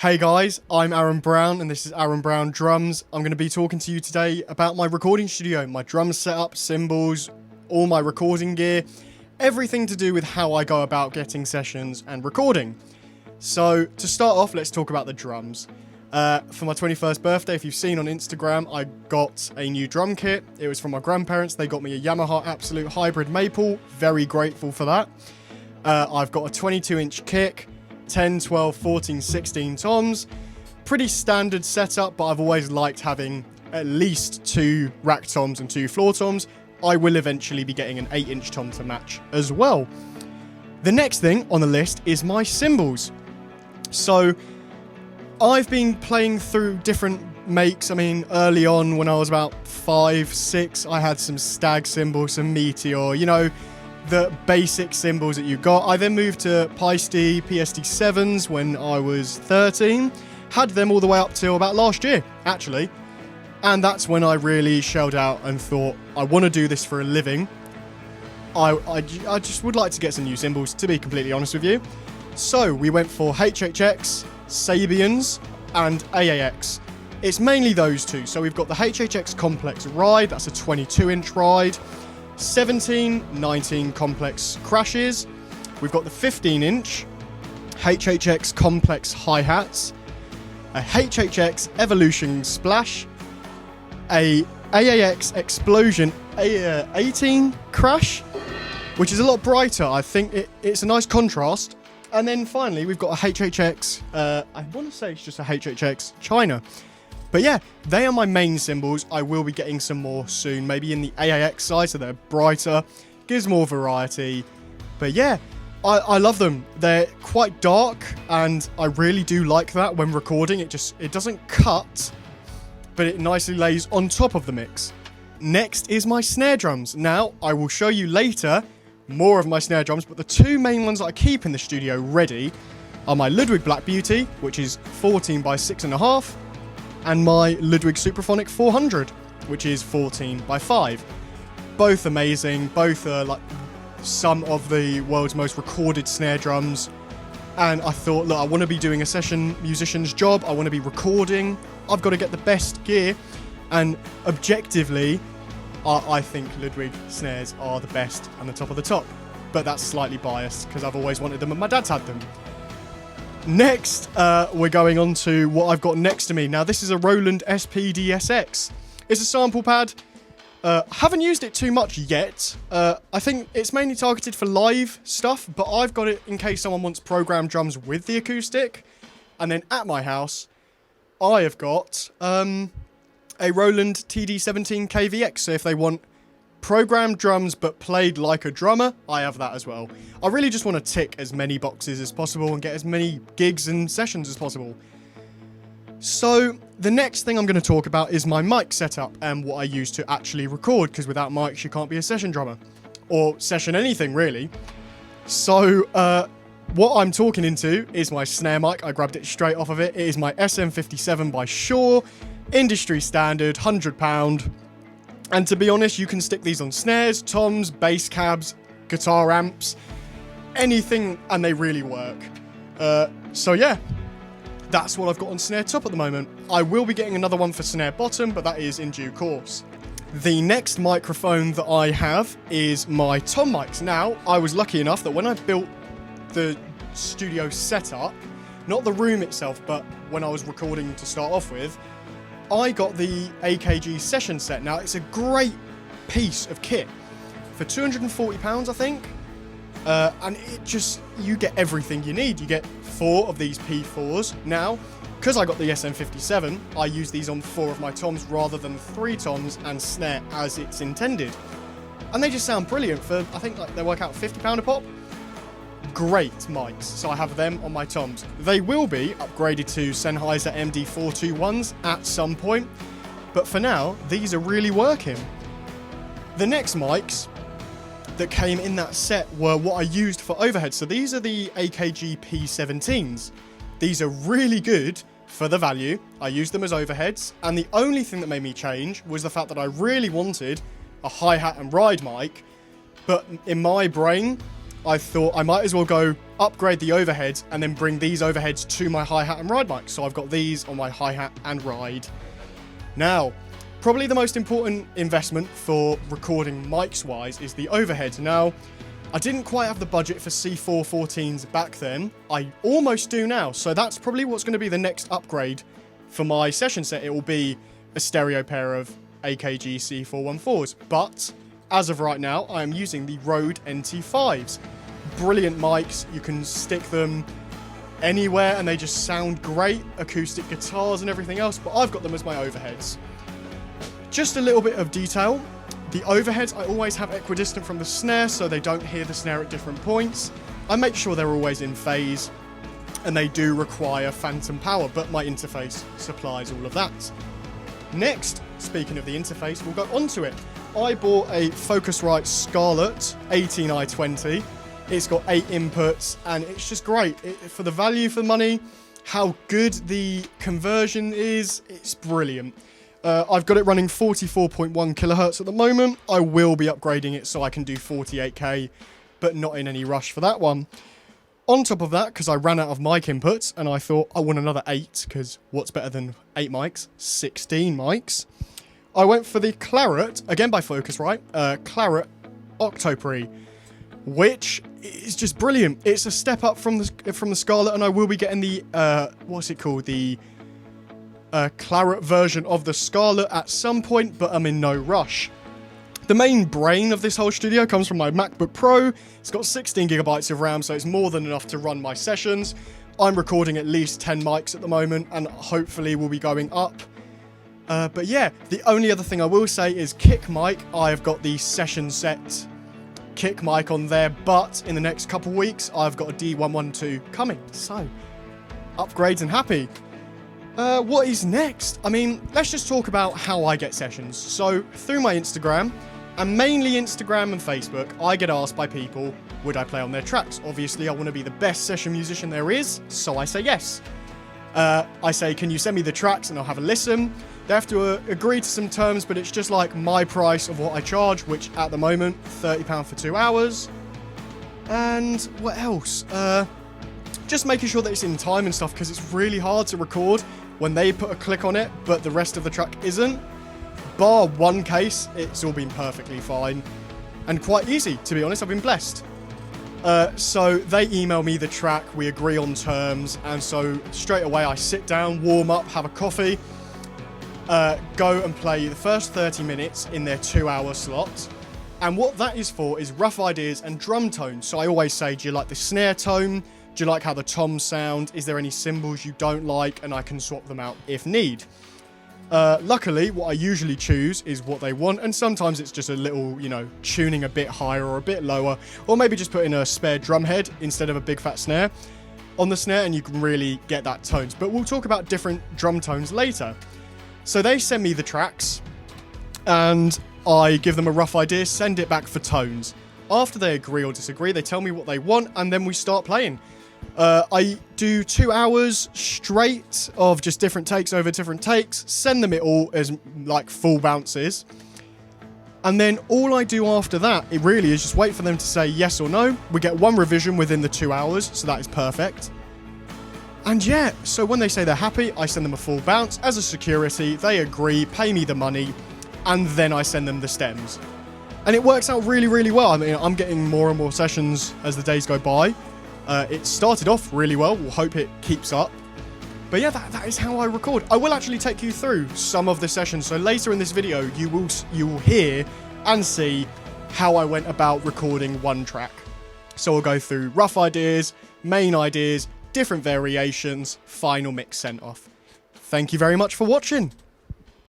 Hey guys, I'm Aaron Brown and this is Aaron Brown Drums. I'm going to be talking to you today about my recording studio, my drum setup, cymbals, all my recording gear, everything to do with how I go about getting sessions and recording. So to start off, let's talk about the drums. For my 21st birthday, if you've seen on Instagram, I got a new drum kit. It was from my grandparents. They got me a YAMAHA Absolute Hybrid Maple. Very grateful for that. I've got a 22-inch kick, 10, 12, 14, 16 toms. Pretty standard setup, but I've always liked having at least 2 rack toms and 2 floor toms. I will eventually be getting an 8-inch tom to match as well. The next thing on the list is my cymbals. So I've been playing through different makes. I mean, early on when I was about 5, 6, I had some Stag cymbals, some Meteor, you know, the basic cymbals that you got. I then moved to P4 PSD7s when I was 13. Had them all the way up till about last year, actually. And that's when I really shelled out and thought, I want to do this for a living. I just would like to get some new cymbals, to be completely honest with you. So we went for HHX, SABIANs, and AAX. It's mainly those two. So we've got the HHX Complex Ride, that's a 22-inch ride. 17, 19 complex crashes. We've got the 15-inch HHX complex hi-hats, a HHX Evolution Splash, a AAX Explosion 18 crash, which is a lot brighter. I think it's a nice contrast. And then finally, we've got a HHX, I want to say it's just a HHX China. But yeah, they are my main cymbals. I will be getting some more soon, maybe in the AAX side, so they're brighter, gives more variety. But yeah, I love them. They're quite dark, and I really do like that when recording. It doesn't cut, but it nicely lays on top of the mix. Next is my snare drums. Now, I will show you later more of my snare drums, but the 2 main ones that I keep in the studio ready are my Ludwig Black Beauty, which is 14 by 6.5, and my Ludwig SUPRAPHONIC 400, which is 14 by 5. Both amazing, both are like some of the world's most recorded snare drums. And I thought, look, I want to be doing a session musician's job, I want to be recording, I've got to get the best gear, and objectively, I think Ludwig snares are the best and the top of the top. But that's slightly biased, because I've always wanted them and my dad's had them. Next, we're going on to what I've got next to me. Now, this is a Roland Spd Sx. It's a sample pad. Haven't used it too much yet. I think it's mainly targeted for live stuff, but I've got it in case someone wants programmed drums with the acoustic. And then at my house, I have got a Roland TD17 KVX. So if they want programmed drums but played like a drummer, I have that as well. I really just want to tick as many boxes as possible and get as many gigs and sessions as possible. So the next thing I'm going to talk about is my mic setup and what I use to actually record, because without mics you can't be a session drummer or session anything really. So what I'm talking into is my snare mic. I grabbed it straight off of it. It is my SM57 by SHURE, industry standard, £100. And to be honest, you can stick these on snares, toms, bass cabs, guitar amps, anything, and they really work. So yeah, that's what I've got on snare top at the moment. I will be getting another one for snare bottom, but that is in due course. The next microphone that I have is my tom mics. Now, I was lucky enough that when I built the studio setup, not the room itself, but when I was recording to start off with, I got the AKG session set. Now, it's a great piece of kit for £240, I think. And you get everything you need. You get 4 of these P4s. Now, because I got the SM57, I use these on 4 of my toms rather than 3 toms and snare as it's intended. And they just sound brilliant for, I think like they work out £50 a pop. Great mics, so I have them on my toms. They will be upgraded to Sennheiser MD421s at some point, but for now, these are really working. The next mics that came in that set were what I used for overhead. So these are the AKG P17s. These are really good for the value. I used them as overheads, and the only thing that made me change was the fact that I really wanted a hi-hat and ride mic, but in my brain, I thought I might as well go upgrade the overheads and then bring these overheads to my hi-hat and ride mic. So I've got these on my hi-hat and ride. Now, probably the most important investment for recording mics wise is the overhead. Now, I didn't quite have the budget for C414s back then. I almost do now. So that's probably what's going to be the next upgrade for my session set. It will be a stereo pair of AKG C414s. But as of right now, I am using the Rode NT5s. Brilliant mics. You can stick them anywhere and they just sound great. Acoustic guitars and everything else. But I've got them as my overheads. Just a little bit of detail. The overheads, I always have equidistant from the snare so they don't hear the snare at different points. I make sure they're always in phase, and they do require phantom power, but my interface supplies all of that. Next, speaking of the interface, we'll go onto it. I bought a Focusrite SCARLETT 18i20. It's got 8 inputs, and it's just great. For the value for money, how good the conversion is, it's brilliant. I've got it running 44.1 kilohertz at the moment. I will be upgrading it so I can do 48k, but not in any rush for that one. On top of that, because I ran out of mic inputs, and I thought I want another 8, because what's better than 8 mics? 16 mics. I went for the CLARETT, again by Focusrite, CLARETT OCTOPRE, which is just brilliant. It's a step up from the SCARLETT, and I will be getting the, what's it called? The CLARETT version of the SCARLETT at some point, but I'm in no rush. The main brain of this whole studio comes from my MacBook Pro. It's got 16 gigabytes of RAM, so it's more than enough to run my sessions. I'm recording at least 10 mics at the moment, and hopefully we'll be going up. But yeah, the only other thing I will say is kick mic. I've got the session set kick mic on there, but in the next couple weeks, I've got a D112 coming. So, upgrades and happy. What is next? I mean, let's just talk about how I get sessions. So, through my Instagram, and mainly Instagram and Facebook, I get asked by people, would I play on their tracks? Obviously, I want to be the best session musician there is, so I say yes. I say, can you send me the tracks and I'll have a listen? They have to agree to some terms, but it's just like my price of what I charge, which at the moment, £30 for 2 hours. And what else? Just making sure that it's in time and stuff, because it's really hard to record when they put a click on it, but the rest of the track isn't. Bar one case, it's all been perfectly fine. And quite easy, to be honest, I've been blessed. So they email me the track, we agree on terms, and so straight away I sit down, warm up, have a coffee, go and play the first 30 minutes in their 2-hour slot. And what that is for is rough ideas and drum tones. So I always say, do you like the snare tone? Do you like how the toms sound? Is there any cymbals you don't like? And I can swap them out if need. Luckily, what I usually choose is what they want. And sometimes it's just a little, you know, tuning a bit higher or a bit lower. Or maybe just put in a spare drum head instead of a big fat snare on the snare. And you can really get that tones. But we'll talk about different drum tones later. So they send me the tracks. And I give them a rough idea, send it back for tones. After they agree or disagree, they tell me what they want. And then we start playing. I do 2 hours straight of just different takes over different takes, send them it all as like full bounces, and then all I do after that, it really is just wait for them to say yes or no. We get one revision within the 2 hours, so that is perfect. And yeah, so when they say they're happy, I send them a full bounce as a security, they agree, pay me the money, and then I send them the stems. And it works out really, really well. I mean, I'm getting more and more sessions as the days go by. It started off really well. We'll hope it keeps up. But yeah, that is how I record. I will actually take you through some of the sessions. So later in this video, you will hear and see how I went about recording one track. So we'll go through rough ideas, main ideas, different variations, final mix sent off. Thank you very much for watching.